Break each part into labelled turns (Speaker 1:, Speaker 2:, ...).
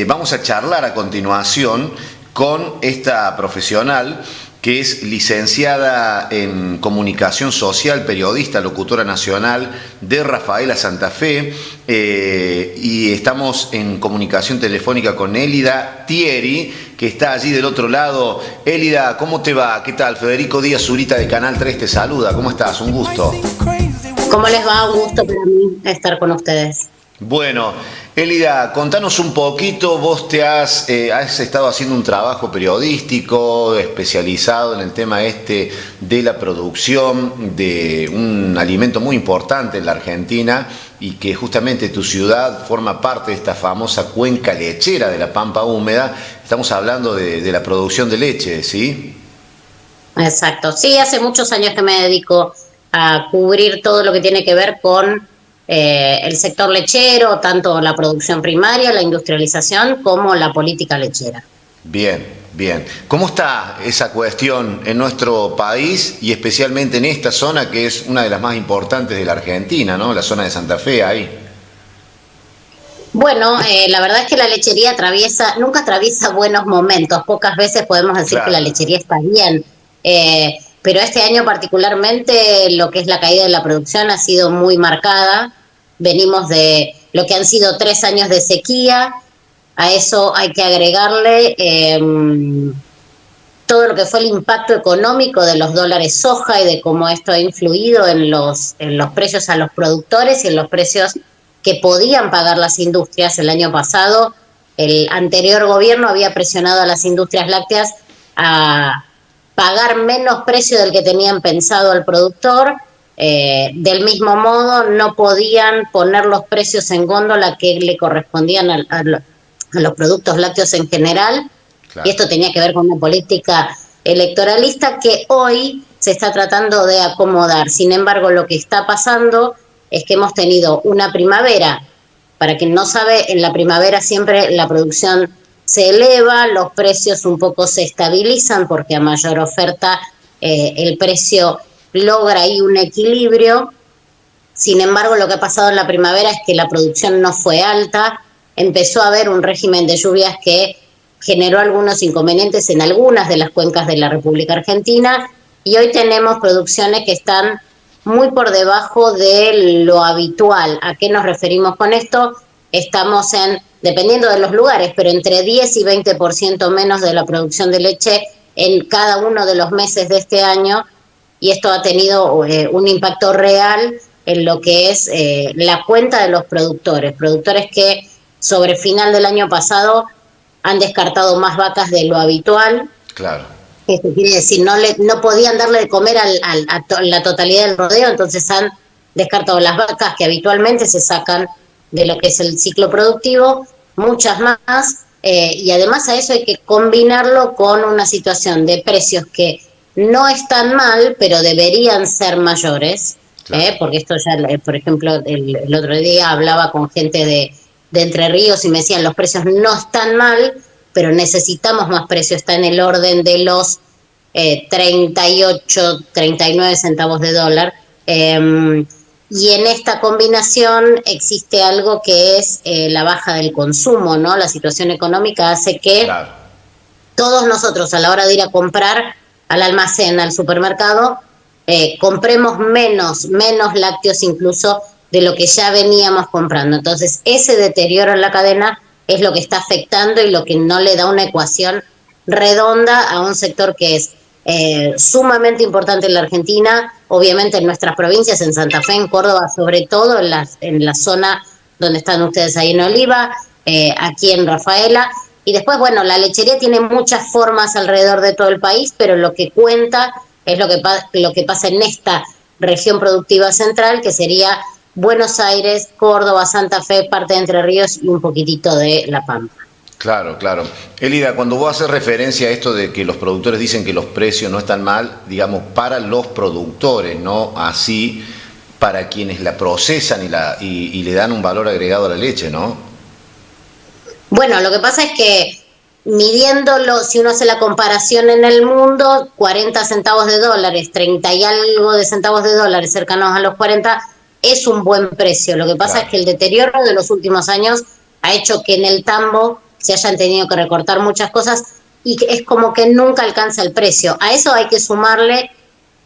Speaker 1: vamos a charlar a continuación con esta profesional que es licenciada en Comunicación Social, periodista, locutora nacional de Rafaela Santa Fe, y estamos en comunicación telefónica con Élida Thierry, que está allí del otro lado. Élida, ¿cómo te va? ¿Qué tal? Federico Díaz Zurita de Canal 3 te saluda. ¿Cómo estás? Un gusto.
Speaker 2: ¿Cómo les va? Un gusto para mí estar con ustedes.
Speaker 1: Bueno, Élida, contanos un poquito, vos has estado haciendo un trabajo periodístico especializado en el tema de la producción de un alimento muy importante en la Argentina y que justamente tu ciudad forma parte de esta famosa cuenca lechera de la Pampa Húmeda. Estamos hablando de la producción de leche, ¿sí?
Speaker 2: Exacto, sí, hace muchos años que me dedico a cubrir todo lo que tiene que ver con el sector lechero, tanto la producción primaria, la industrialización, como la política lechera.
Speaker 1: Bien, bien. ¿Cómo está esa cuestión en nuestro país y especialmente en esta zona que es una de las más importantes de la Argentina, ¿no? La zona de Santa Fe, ahí.
Speaker 2: Bueno, la verdad es que la lechería nunca atraviesa buenos momentos. Pocas veces podemos decir
Speaker 1: Claro.
Speaker 2: que la lechería está bien. Pero este año particularmente lo que es la caída de la producción ha sido muy marcada. Venimos de lo que han sido 3 años de sequía. A eso hay que agregarle todo lo que fue el impacto económico de los dólares soja y de cómo esto ha influido en los precios a los productores y en los precios que podían pagar las industrias. El año pasado, el anterior gobierno había presionado a las industrias lácteas a pagar menos precio del que tenían pensado al productor. Del mismo modo, no podían poner los precios en góndola que le correspondían a los productos lácteos en general. Claro. Y esto tenía que ver con una política electoralista que hoy se está tratando de acomodar. Sin embargo, lo que está pasando es que hemos tenido una primavera. Para quien no sabe, en la primavera siempre la producción se eleva, los precios un poco se estabilizan porque a mayor oferta el precio logra ahí un equilibrio. Sin embargo, lo que ha pasado en la primavera es que la producción no fue alta, empezó a haber un régimen de lluvias que generó algunos inconvenientes en algunas de las cuencas de la República Argentina y hoy tenemos producciones que están muy por debajo de lo habitual. ¿A qué nos referimos con esto? Estamos dependiendo de los lugares, pero entre 10 y 20% menos de la producción de leche en cada uno de los meses de este año, y esto ha tenido un impacto real en lo que es la cuenta de los productores que sobre final del año pasado han descartado más vacas de lo habitual.
Speaker 1: Claro.
Speaker 2: Esto quiere decir, no podían darle de comer a la totalidad del rodeo, entonces han descartado las vacas que habitualmente se sacan de lo que es el ciclo productivo, muchas más, y además a eso hay que combinarlo con una situación de precios que no están mal, pero deberían ser mayores, claro. Porque esto ya, por ejemplo, el otro día hablaba con gente de Entre Ríos y me decían los precios no están mal, pero necesitamos más precio, está en el orden de los 38, 39 centavos de dólar. Y en esta combinación existe algo que es la baja del consumo, ¿no? La situación económica hace que claro. Todos nosotros a la hora de ir a comprar al almacén, al supermercado, compremos menos lácteos incluso de lo que ya veníamos comprando. Entonces, ese deterioro en la cadena es lo que está afectando y lo que no le da una ecuación redonda a un sector que es sumamente importante en la Argentina, obviamente en nuestras provincias, en Santa Fe, en Córdoba, sobre todo en la zona donde están ustedes ahí en Oliva, aquí en Rafaela. Y después, bueno, la lechería tiene muchas formas alrededor de todo el país, pero lo que cuenta es lo que pasa en esta región productiva central, que sería Buenos Aires, Córdoba, Santa Fe, parte de Entre Ríos y un poquitito de La Pampa.
Speaker 1: Claro, claro. Élida, cuando vos haces referencia a esto de que los productores dicen que los precios no están mal, digamos, para los productores, no así para quienes la procesan y le dan un valor agregado a la leche, ¿no?
Speaker 2: Bueno, lo que pasa es que midiéndolo, si uno hace la comparación en el mundo, 40 centavos de dólares, 30 y algo de centavos de dólares cercanos a los 40, es un buen precio. Lo que pasa es que el deterioro de los últimos años ha hecho que en el tambo se hayan tenido que recortar muchas cosas y es como que nunca alcanza el precio. A eso hay que sumarle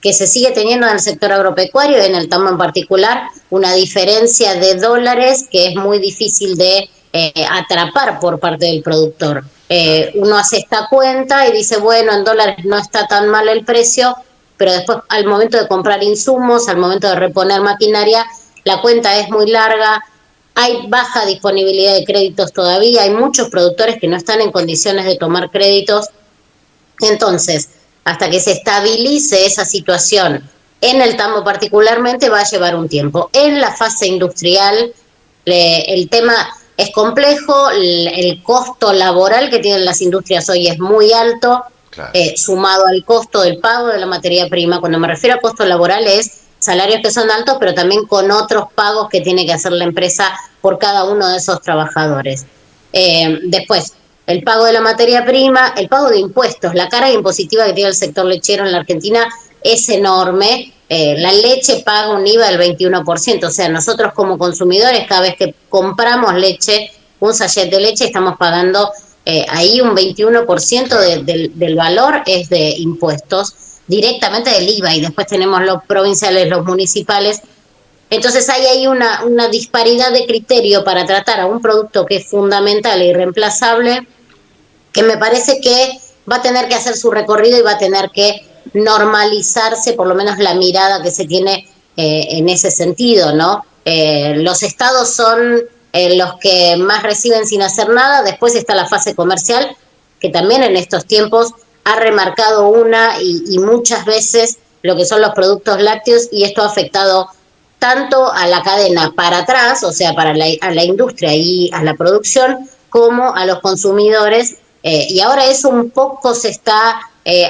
Speaker 2: que se sigue teniendo en el sector agropecuario y en el tambo en particular una diferencia de dólares que es muy difícil de atrapar por parte del productor. Uno hace esta cuenta y dice, bueno, en dólares no está tan mal el precio, pero después al momento de comprar insumos, al momento de reponer maquinaria, la cuenta es muy larga, hay baja disponibilidad de créditos todavía, hay muchos productores que no están en condiciones de tomar créditos. Entonces, hasta que se estabilice esa situación en el tambo particularmente va a llevar un tiempo. En la fase industrial el tema es complejo, el costo laboral que tienen las industrias hoy es muy alto, claro. Sumado al costo del pago de la materia prima. Cuando me refiero a costo laboral es salarios que son altos, pero también con otros pagos que tiene que hacer la empresa por cada uno de esos trabajadores. Después, el pago de la materia prima, el pago de impuestos, la carga impositiva que tiene el sector lechero en la Argentina es enorme. La leche paga un IVA del 21%, o sea, nosotros como consumidores cada vez que compramos leche, un sachet de leche, estamos pagando ahí un 21% del valor es de impuestos, directamente del IVA, y después tenemos los provinciales, los municipales. Entonces hay ahí una disparidad de criterio para tratar a un producto que es fundamental e irreemplazable, que me parece que va a tener que hacer su recorrido y va a tener que normalizarse, por lo menos la mirada que se tiene en ese sentido, ¿no? Los estados son los que más reciben sin hacer nada, después está la fase comercial, que también en estos tiempos ha remarcado y muchas veces lo que son los productos lácteos, y esto ha afectado tanto a la cadena para atrás, o sea, a la industria y a la producción, como a los consumidores, y ahora eso un poco se está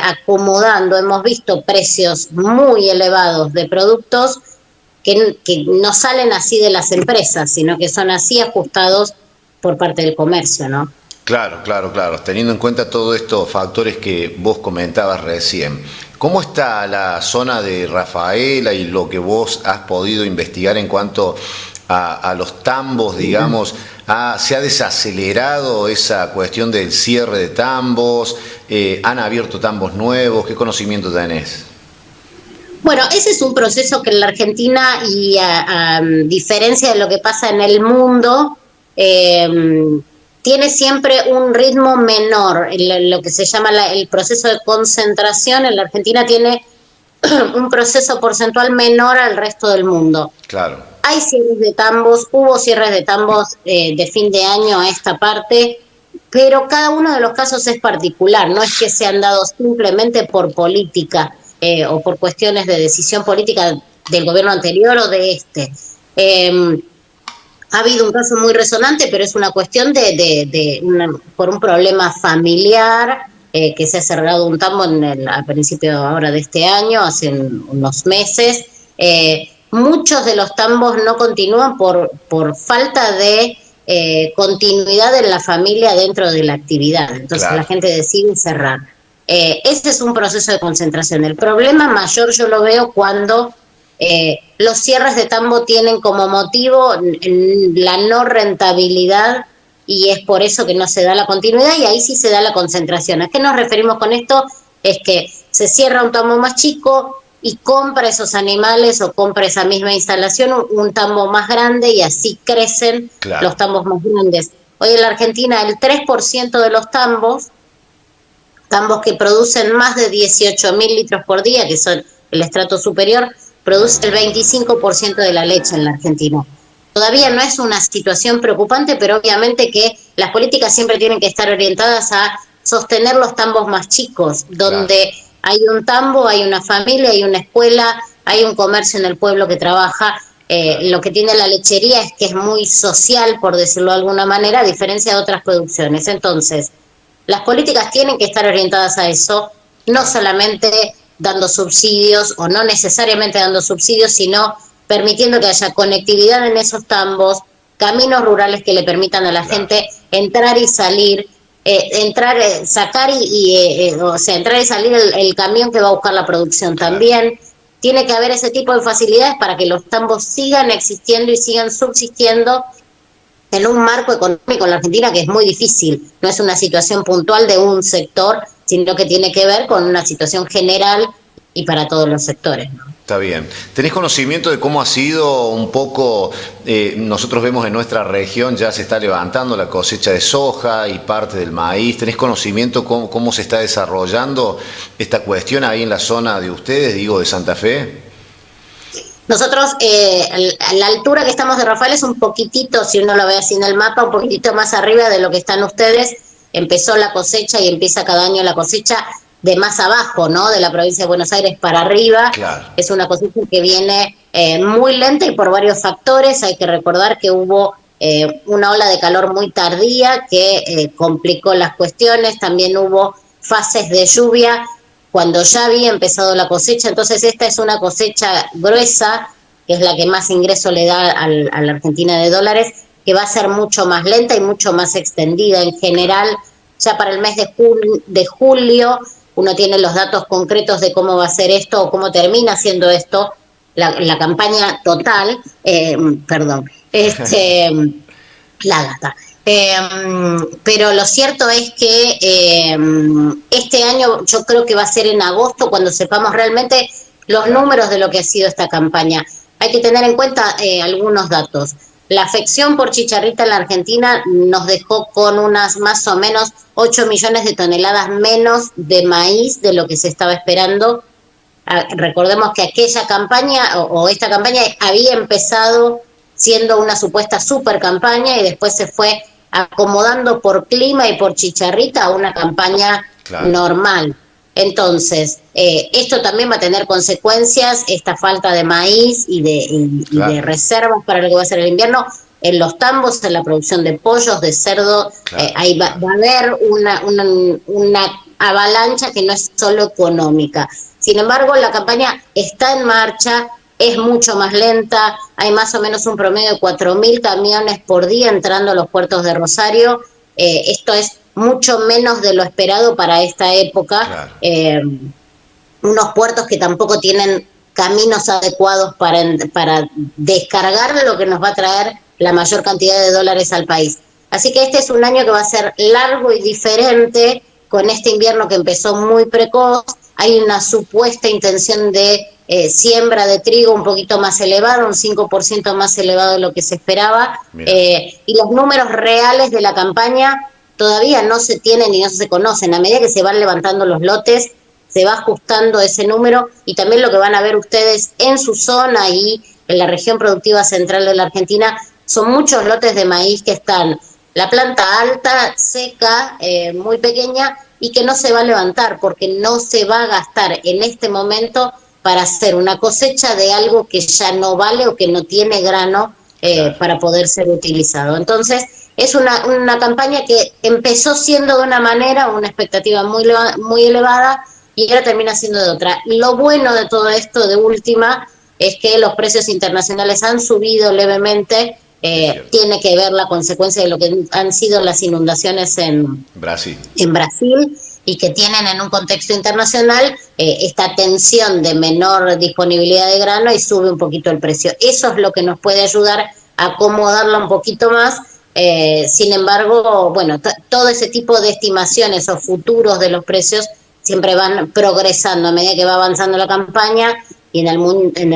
Speaker 2: acomodando. Hemos visto precios muy elevados de productos que no salen así de las empresas, sino que son así ajustados por parte del comercio, ¿no?
Speaker 1: Claro, teniendo en cuenta todos estos factores que vos comentabas recién. ¿Cómo está la zona de Rafaela y lo que vos has podido investigar en cuanto a los tambos, digamos? ¿Se ha desacelerado esa cuestión del cierre de tambos? ¿Han abierto tambos nuevos? ¿Qué conocimiento tenés?
Speaker 2: Bueno, ese es un proceso que en la Argentina, y a diferencia de lo que pasa en el mundo, tiene siempre un ritmo menor. Lo que se llama el proceso de concentración en la Argentina tiene un proceso porcentual menor al resto del mundo. Claro. Hay cierres de tambos, hubo cierres de tambos de fin de año a esta parte, pero cada uno de los casos es particular, no es que se han dado simplemente por política o por cuestiones de decisión política del gobierno anterior o de este. Ha habido un caso muy resonante, pero es una cuestión por un problema familiar, que se ha cerrado un tambo a principio ahora de este año, hace unos meses. Muchos de los tambos no continúan por falta de continuidad en la familia dentro de la actividad. Entonces la gente decide cerrar. Ese es un proceso de concentración. El problema mayor yo lo veo cuando los cierres de tambo tienen como motivo la no rentabilidad, y es por eso que no se da la continuidad, y ahí sí se da la concentración. ¿A qué nos referimos con esto? Es que se cierra un tambo más chico y compra esos animales o compra esa misma instalación un tambo más grande, y así crecen los tambos más grandes. Hoy en la Argentina el 3% de los tambos que producen más de 18.000 litros por día, que son el estrato superior, produce el 25% de la leche en la Argentina. Todavía no es una situación preocupante, pero obviamente que las políticas siempre tienen que estar orientadas a sostener los tambos más chicos, donde hay un tambo, hay una familia, hay una escuela, hay un comercio en el pueblo que trabaja. Lo que tiene la lechería es que es muy social, por decirlo de alguna manera, a diferencia de otras producciones. Entonces, las políticas tienen que estar orientadas a eso, no solamente dando subsidios, o no necesariamente dando subsidios, sino permitiendo que haya conectividad en esos tambos, caminos rurales que le permitan a la gente entrar y salir, entrar y salir el camión que va a buscar la producción también. Tiene que haber ese tipo de facilidades para que los tambos sigan existiendo y sigan subsistiendo en un marco económico en la Argentina que es muy difícil. No es una situación puntual de un sector, sino que tiene que ver con una situación general y para todos los sectores, ¿no?
Speaker 1: Está bien. ¿Tenés conocimiento de cómo ha sido un poco, nosotros vemos en nuestra región ya se está levantando la cosecha de soja y parte del maíz? ¿Tenés conocimiento cómo se está desarrollando esta cuestión ahí en la zona de ustedes, digo, de Santa Fe?
Speaker 2: Nosotros, a la altura que estamos de Rafael es un poquitito, si uno lo ve así en el mapa, un poquitito más arriba de lo que están ustedes. Empezó la cosecha y empieza cada año la cosecha de más abajo, ¿no? De la provincia de Buenos Aires para arriba.
Speaker 1: Claro.
Speaker 2: Es una cosecha que viene muy lenta y por varios factores. Hay que recordar que hubo una ola de calor muy tardía que complicó las cuestiones. También hubo fases de lluvia cuando ya había empezado la cosecha. Entonces esta es una cosecha gruesa, que es la que más ingreso le da a la Argentina de dólares, que va a ser mucho más lenta y mucho más extendida en general. Ya para el mes de julio uno tiene los datos concretos de cómo va a ser esto o cómo termina siendo esto, la campaña total, la gata. Pero lo cierto es que este año yo creo que va a ser en agosto cuando sepamos realmente los números de lo que ha sido esta campaña. Hay que tener en cuenta algunos datos. La afección por chicharrita en la Argentina nos dejó con unas más o menos 8 millones de toneladas menos de maíz de lo que se estaba esperando. Recordemos que aquella campaña o esta campaña había empezado siendo una supuesta super campaña y después se fue acomodando por clima y por chicharrita a una campaña normal. Entonces, esto también va a tener consecuencias, esta falta de maíz y de reservas para lo que va a ser el invierno, en los tambos, en la producción de pollos, de cerdo. Ahí va a haber una avalancha que no es solo económica. Sin embargo, la campaña está en marcha, es mucho más lenta, hay más o menos un promedio de 4.000 camiones por día entrando a los puertos de Rosario. Esto es mucho menos de lo esperado para esta época. Unos puertos que tampoco tienen caminos adecuados para descargar lo que nos va a traer la mayor cantidad de dólares al país. Así que este es un año que va a ser largo y diferente, con este invierno que empezó muy precoz. Hay una supuesta intención de siembra de trigo un poquito más elevada, un 5% más elevado de lo que se esperaba. Y los números reales de la campaña todavía no se tienen y no se conocen. A medida que se van levantando los lotes, se va ajustando ese número, y también lo que van a ver ustedes en su zona y en la región productiva central de la Argentina son muchos lotes de maíz que están la planta alta, seca, muy pequeña, y que no se va a levantar porque no se va a gastar en este momento para hacer una cosecha de algo que ya no vale o que no tiene grano para poder ser utilizado. Entonces, es una campaña que empezó siendo de una manera, una expectativa muy elevada, y ahora termina siendo de otra. Lo bueno de todo esto, de última, es que los precios internacionales han subido levemente. Tiene que ver la consecuencia de lo que han sido las inundaciones en Brasil, y que tienen en un contexto internacional esta tensión de menor disponibilidad de grano, y sube un poquito el precio. Eso es lo que nos puede ayudar a acomodarla un poquito más. Sin embargo, bueno, todo ese tipo de estimaciones o futuros de los precios siempre van progresando a medida que va avanzando la campaña, y en el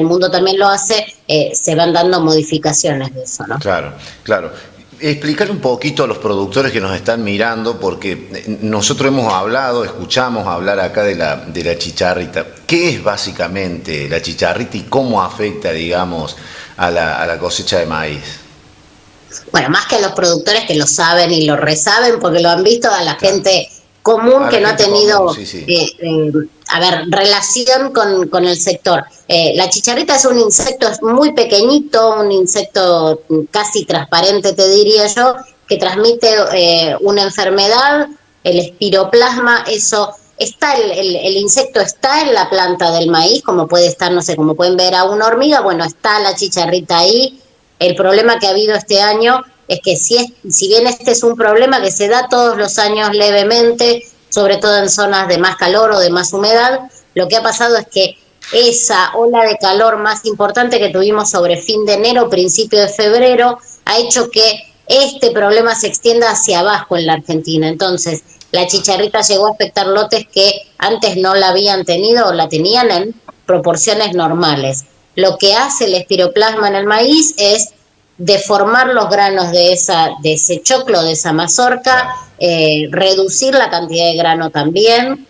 Speaker 2: mundo también lo hace, se van dando modificaciones de eso, ¿no?
Speaker 1: Claro. Explicar un poquito a los productores que nos están mirando, porque nosotros escuchamos hablar acá de la chicharrita. ¿Qué es básicamente la chicharrita y cómo afecta, digamos, a la cosecha de maíz?
Speaker 2: Bueno, más que a los productores que lo saben y lo resaben porque lo han visto, a la gente común que no ha tenido relación con el sector. La chicharrita es un insecto muy pequeñito, un insecto casi transparente, te diría yo, que transmite una enfermedad, el espiroplasma. Eso está, el insecto está en la planta del maíz, como puede estar, no sé, como pueden ver a una hormiga, bueno, está la chicharrita ahí. El problema que ha habido este año es que si bien este es un problema que se da todos los años levemente, sobre todo en zonas de más calor o de más humedad, lo que ha pasado es que esa ola de calor más importante que tuvimos sobre fin de enero, principio de febrero, ha hecho que este problema se extienda hacia abajo en la Argentina. Entonces, la chicharrita llegó a afectar lotes que antes no la habían tenido o la tenían en proporciones normales. Lo que hace el espiroplasma en el maíz es deformar los granos de ese choclo, de esa mazorca, reducir la cantidad de grano también,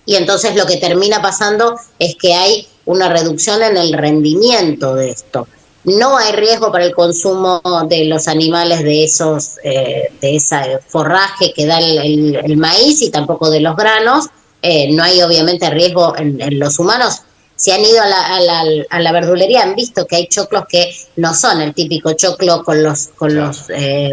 Speaker 2: y entonces lo que termina pasando es que hay una reducción en el rendimiento de esto. No hay riesgo para el consumo de los animales de ese forraje que da el maíz, y tampoco de los granos. No hay obviamente riesgo en los humanos. Si han ido a la verdulería, han visto que hay choclos que no son el típico choclo con los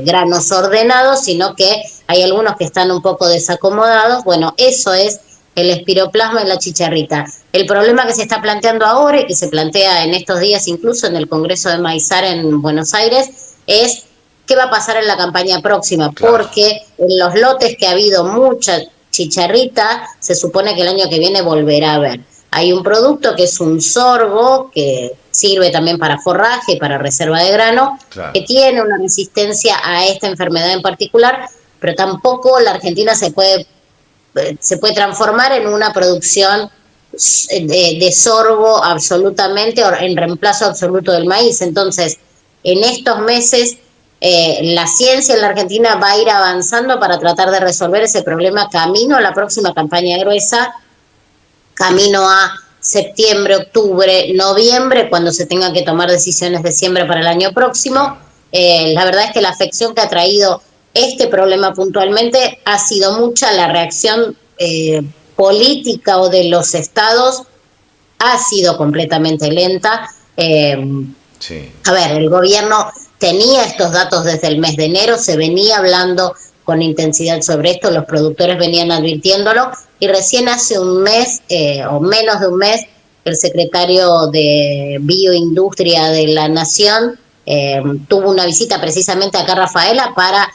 Speaker 2: granos ordenados, sino que hay algunos que están un poco desacomodados. Bueno, eso es el espiroplasma en la chicharrita. El problema que se está planteando ahora y que se plantea en estos días incluso en el Congreso de Maizar en Buenos Aires es qué va a pasar en la campaña próxima, porque en los lotes que ha habido mucha chicharrita, se supone que el año que viene volverá a haber. Hay un producto que es un sorgo, que sirve también para forraje y para reserva de grano, que tiene una resistencia a esta enfermedad en particular, pero tampoco la Argentina se puede transformar en una producción de sorgo absolutamente, o en reemplazo absoluto del maíz. Entonces, en estos meses, la ciencia en la Argentina va a ir avanzando para tratar de resolver ese problema camino a la próxima campaña gruesa, camino a septiembre, octubre, noviembre, cuando se tengan que tomar decisiones de siembra para el año próximo. La verdad es que la afección que ha traído este problema puntualmente ha sido mucha. La reacción política o de los estados ha sido completamente lenta. A ver, el gobierno tenía estos datos desde el mes de enero, se venía hablando con intensidad sobre esto, los productores venían advirtiéndolo, y recién hace un mes o menos de un mes el secretario de Bioindustria de la Nación tuvo una visita precisamente acá a Rafaela para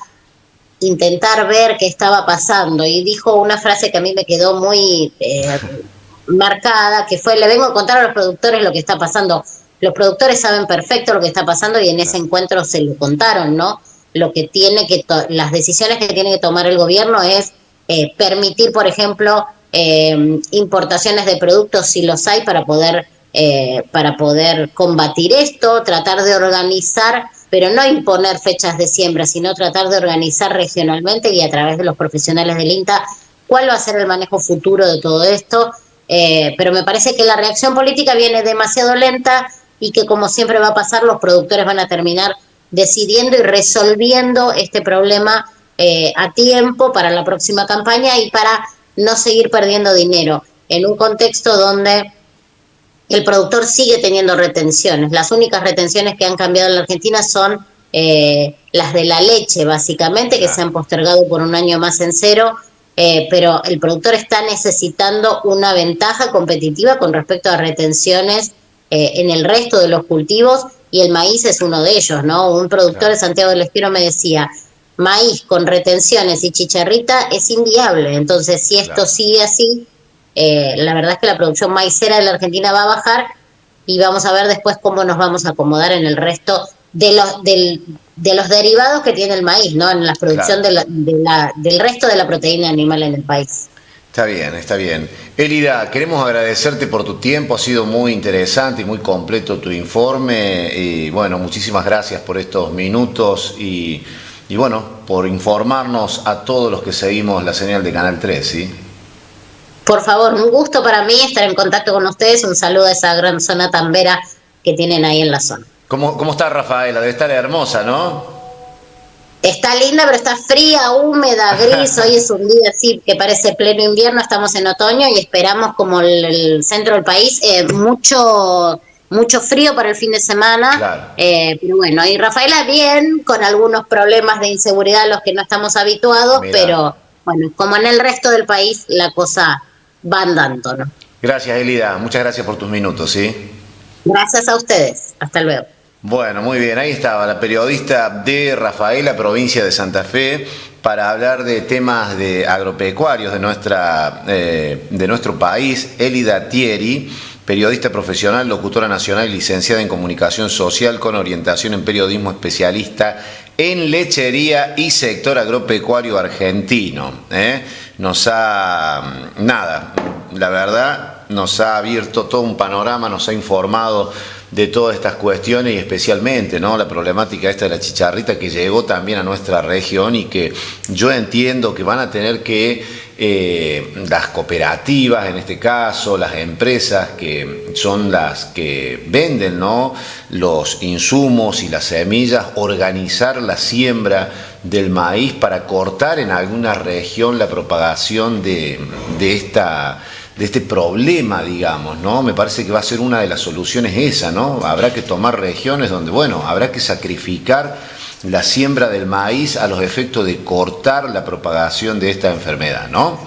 Speaker 2: intentar ver qué estaba pasando, y dijo una frase que a mí me quedó muy marcada, que fue: le vengo a contar a los productores lo que está pasando. Los productores saben perfecto lo que está pasando, y en ese encuentro se lo contaron, ¿no? Lo que tiene que las decisiones que tiene que tomar el gobierno es permitir, por ejemplo, importaciones de productos si los hay, para poder combatir esto, tratar de organizar, pero no imponer fechas de siembra, sino tratar de organizar regionalmente y a través de los profesionales del INTA cuál va a ser el manejo futuro de todo esto. Pero me parece que la reacción política viene demasiado lenta, y que, como siempre va a pasar, los productores van a terminar decidiendo y resolviendo este problema a tiempo para la próxima campaña, y para no seguir perdiendo dinero en un contexto donde el productor sigue teniendo retenciones. Las únicas retenciones que han cambiado en la Argentina son las de la leche, básicamente, que se han postergado por un año más en cero, pero el productor está necesitando una ventaja competitiva con respecto a retenciones en el resto de los cultivos, y el maíz es uno de ellos, ¿no? Un productor de Santiago del Estero me decía: maíz con retenciones y chicharrita es inviable. Entonces, si esto sigue así, la verdad es que la producción maicera de la Argentina va a bajar, y vamos a ver después cómo nos vamos a acomodar en el resto de los derivados que tiene el maíz, ¿no? En la producción del resto de la proteína animal en el país.
Speaker 1: Está bien, está bien. Elida, queremos agradecerte por tu tiempo, ha sido muy interesante y muy completo tu informe, y bueno, muchísimas gracias por estos minutos y bueno, por informarnos a todos los que seguimos la señal de Canal 3, ¿sí?
Speaker 2: Por favor, un gusto para mí estar en contacto con ustedes. Un saludo a esa gran zona tambera que tienen ahí en la zona.
Speaker 1: ¿Cómo está Rafaela? Debe estar hermosa, ¿no?
Speaker 2: Está linda, pero está fría, húmeda, gris. Hoy es un día así que parece pleno invierno, estamos en otoño y esperamos, como el centro del país, mucho frío para el fin de semana.
Speaker 1: Claro.
Speaker 2: Pero bueno, y Rafaela bien, con algunos problemas de inseguridad a los que no estamos habituados. Mirá. Pero bueno, como en el resto del país, la cosa va andando, ¿no?
Speaker 1: Gracias, Elida. Muchas gracias por tus minutos, ¿sí?
Speaker 2: Gracias a ustedes. Hasta luego.
Speaker 1: Bueno, muy bien. Ahí estaba la periodista de Rafaela, provincia de Santa Fe, para hablar de temas de agropecuarios de nuestro país. Elida Thieri, periodista profesional, locutora nacional y licenciada en comunicación social con orientación en periodismo, especialista en lechería y sector agropecuario argentino. La verdad, nos ha abierto todo un panorama, nos ha informado de todas estas cuestiones y especialmente, ¿no?, la problemática esta de la chicharrita que llegó también a nuestra región y que yo entiendo que van a tener que las cooperativas, en este caso, las empresas que son las que venden, ¿no?, los insumos y las semillas, organizar la siembra del maíz para cortar en alguna región la propagación de este problema, digamos, ¿no? Me parece que va a ser una de las soluciones esa, ¿no? Habrá que tomar regiones donde, bueno, habrá que sacrificar la siembra del maíz a los efectos de cortar la propagación de esta enfermedad, ¿no?